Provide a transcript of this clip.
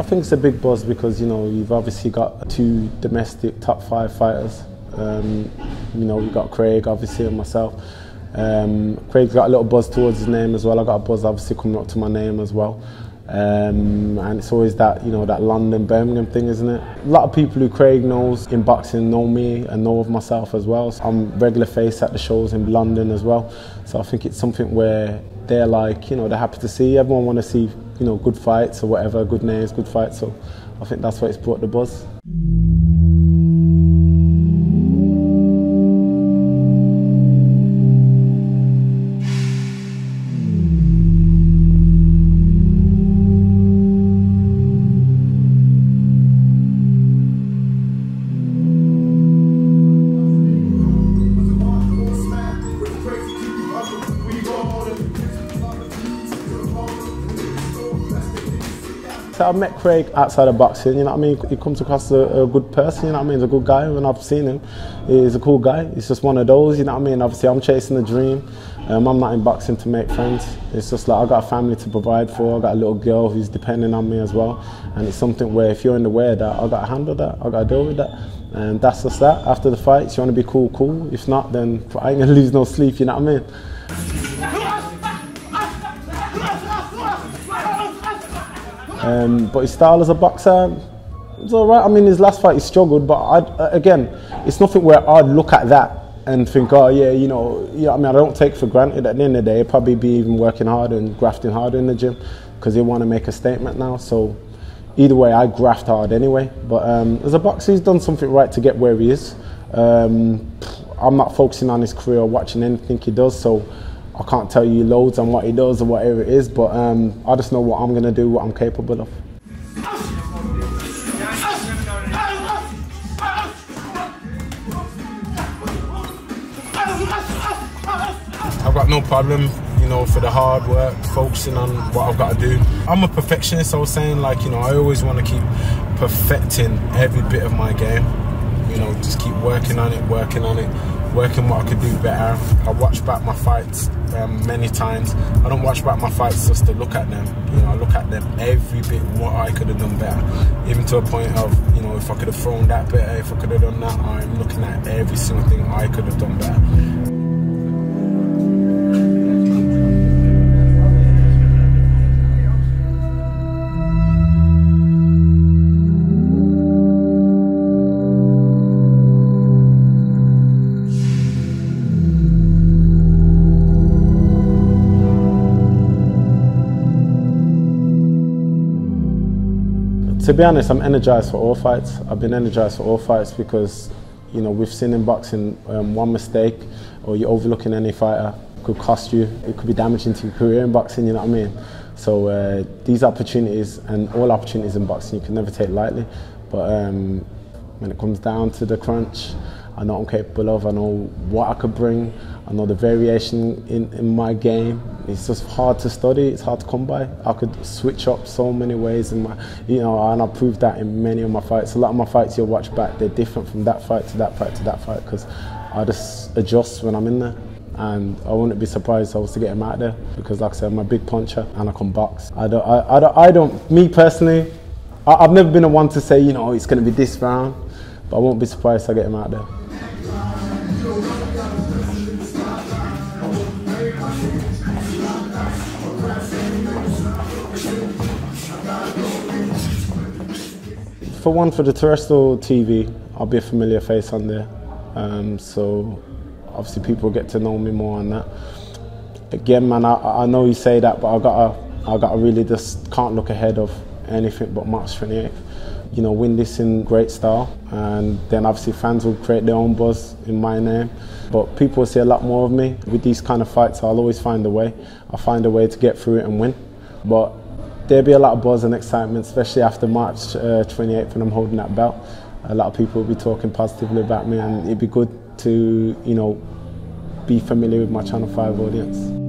think it's a big buzz because, you know, you've obviously got 2 domestic top 5 fighters. You know, we've got Craig, obviously, and myself. Craig's got a little buzz towards his name as well. I got a buzz, obviously, coming up to my name as well. And it's always that, you know, that London, Birmingham thing, isn't it? A lot of people who Craig knows in boxing know me and know of myself as well. So I'm regular face at the shows in London as well. So I think it's something where they're like, you know, they're happy to see. Everyone want to see, you know, good fights or whatever, good names, good fights. So I think that's why it's brought the buzz. I've met Craig outside of boxing, you know what I mean? He comes across a good person, you know what I mean? He's a good guy. When I've seen him, he's a cool guy. He's just one of those, you know what I mean? Obviously, I'm chasing a dream. I'm not in boxing to make friends. It's just like I've got a family to provide for. I've got a little girl who's depending on me as well. And it's something where if you're in the way of that, I've got to handle that. I've got to deal with that. And that's just that. After the fights, you want to be cool, cool. If not, then I ain't going to lose no sleep, you know what I mean? But his style as a boxer, it's all right. I mean, his last fight he struggled, but again, it's nothing where I'd look at that and think, oh yeah, you know, I mean, I don't take for granted. At the end of the day, he'll probably be even working harder and grafting harder in the gym because he'll want to make a statement now. So either way, I graft hard anyway. But as a boxer, he's done something right to get where he is. I'm not focusing on his career or watching anything he does, so I can't tell you loads on what he does or whatever it is, but I just know what I'm going to do, what I'm capable of. I've got no problem, you know, for the hard work, focusing on what I've got to do. I'm a perfectionist, I was saying, like, you know, I always want to keep perfecting every bit of my game. You know, just keep working on it, working what I could do better. I watch back my fights many times. I don't watch back my fights just to look at them. You know, I look at them every bit what I could have done better. Even to a point of, you know, if I could have thrown that better, if I could have done that, I'm looking at every single thing I could have done better. To be honest, I'm energised for all fights. I've been energised for all fights because, you know, we've seen in boxing one mistake or you're overlooking any fighter could cost you. It could be damaging to your career in boxing, you know what I mean? So these opportunities and all opportunities in boxing you can never take lightly. But when it comes down to the crunch, I know I'm capable of, I know what I could bring, I know the variation in my game. It's just hard to study, it's hard to come by. I could switch up so many ways in my, you know, and I proved that in many of my fights. A lot of my fights you'll watch back, they're different from that fight to that fight to that fight because I just adjust when I'm in there. And I wouldn't be surprised if I was to get him out there because, like I said, I'm a big puncher and I can box. I don't, me personally, I've never been the one to say, you know, it's going to be this round, but I won't be surprised if I get him out there. For one, for the terrestrial TV, I'll be a familiar face on there. So obviously people get to know me more on that. Again, man, I know you say that, but I gotta really just can't look ahead of anything but March 28th. You know, win this in great style, and then obviously fans will create their own buzz in my name. But people will see a lot more of me. With these kind of fights, I'll always find a way. I'll find a way to get through it and win. But there'll be a lot of buzz and excitement, especially after March 28th when I'm holding that belt. A lot of people will be talking positively about me, and it'd be good to, you know, be familiar with my Channel 5 audience.